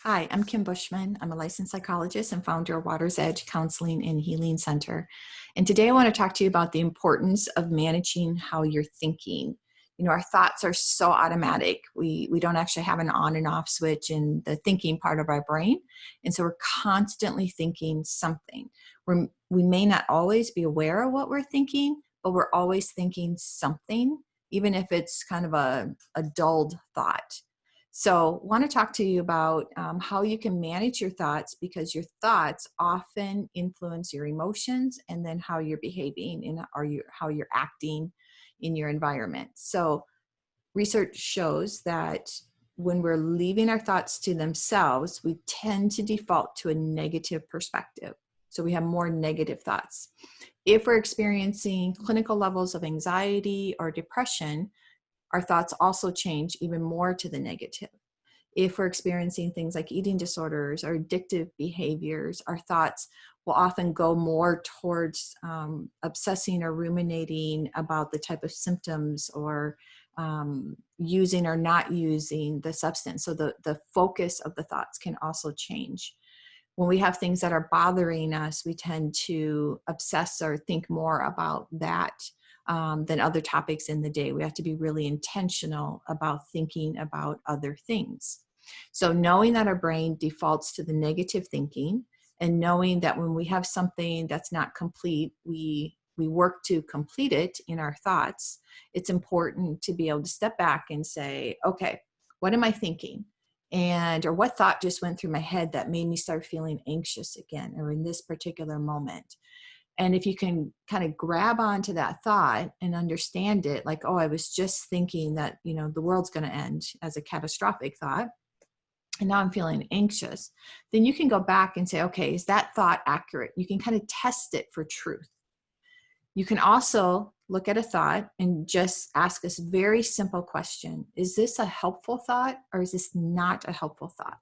Hi, I'm Kim Bushman. I'm a licensed psychologist and founder of Water's Edge Counseling and Healing Center. And today I want to talk to you about the importance of managing how you're thinking. You know, our thoughts are so automatic. We don't actually have an on and off switch in the thinking part of our brain. And so we're constantly thinking something. We may not always be aware of what we're thinking, but we're always thinking something, even if it's kind of a dulled thought. So, want to talk to you about how you can manage your thoughts, because your thoughts often influence your emotions and then how you're behaving and how you're acting in your environment. So, research shows that when we're leaving our thoughts to themselves, we tend to default to a negative perspective. So, we have more negative thoughts. If we're experiencing clinical levels of anxiety or depression, our thoughts also change even more to the negative. If we're experiencing things like eating disorders or addictive behaviors, our thoughts will often go more towards obsessing or ruminating about the type of symptoms or using or not using the substance. So the focus of the thoughts can also change. When we have things that are bothering us, we tend to obsess or think more about that than other topics in the day. We have to be really intentional about thinking about other things. So knowing that our brain defaults to the negative thinking, and knowing that when we have something that's not complete, we work to complete it in our thoughts, it's important to be able to step back and say, okay, what am I thinking? Or what thought just went through my head that made me start feeling anxious again, or in this particular moment? And if you can kind of grab onto that thought and understand it, like, oh, I was just thinking that, the world's going to end, as a catastrophic thought, and now I'm feeling anxious, then you can go back and say, okay, is that thought accurate? You can kind of test it for truth. You can also look at a thought and just ask this very simple question. Is this a helpful thought, or is this not a helpful thought?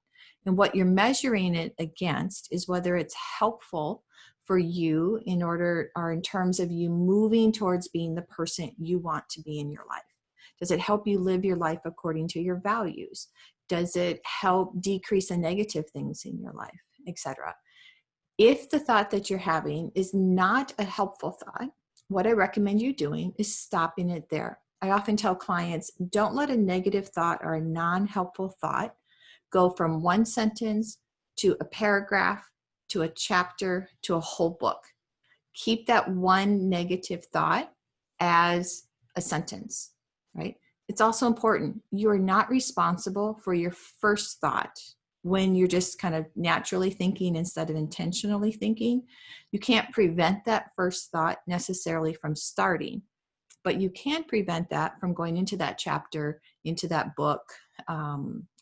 And what you're measuring it against is whether it's helpful for you in terms of you moving towards being the person you want to be in your life. Does it help you live your life according to your values? Does it help decrease the negative things in your life, etc.? If the thought that you're having is not a helpful thought, what I recommend you doing is stopping it there. I often tell clients, don't let a negative thought or a non-helpful thought go from one sentence to a paragraph to a chapter to a whole book. Keep that one negative thought as a sentence, right? It's also important. You are not responsible for your first thought. When you're just kind of naturally thinking instead of intentionally thinking, you can't prevent that first thought necessarily from starting, but you can prevent that from going into that chapter, into that book,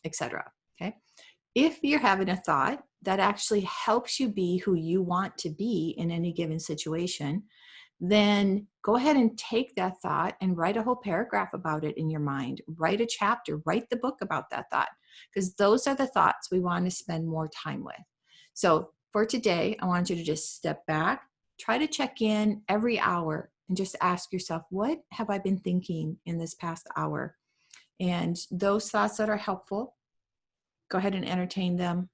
etc. Okay. If you're having a thought that actually helps you be who you want to be in any given situation, then go ahead and take that thought and write a whole paragraph about it in your mind. Write a chapter, write the book about that thought, because those are the thoughts we want to spend more time with. So for today, I want you to just step back, try to check in every hour and just ask yourself, what have I been thinking in this past hour? And those thoughts that are helpful, go ahead and entertain them,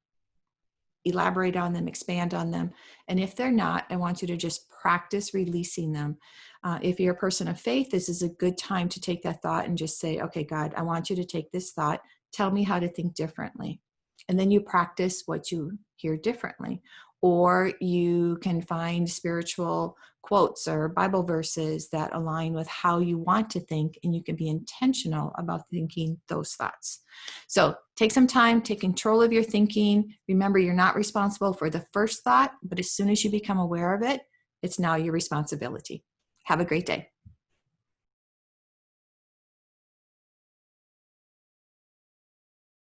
elaborate on them, expand on them. And if they're not, I want you to just practice releasing them. If you're a person of faith, this is a good time to take that thought and just say, okay, God, I want you to take this thought. Tell me how to think differently. And then you practice what you hear differently. Or you can find spiritual quotes or Bible verses that align with how you want to think, and you can be intentional about thinking those thoughts. So take some time, take control of your thinking. Remember, you're not responsible for the first thought, but as soon as you become aware of it, it's now your responsibility. Have a great day.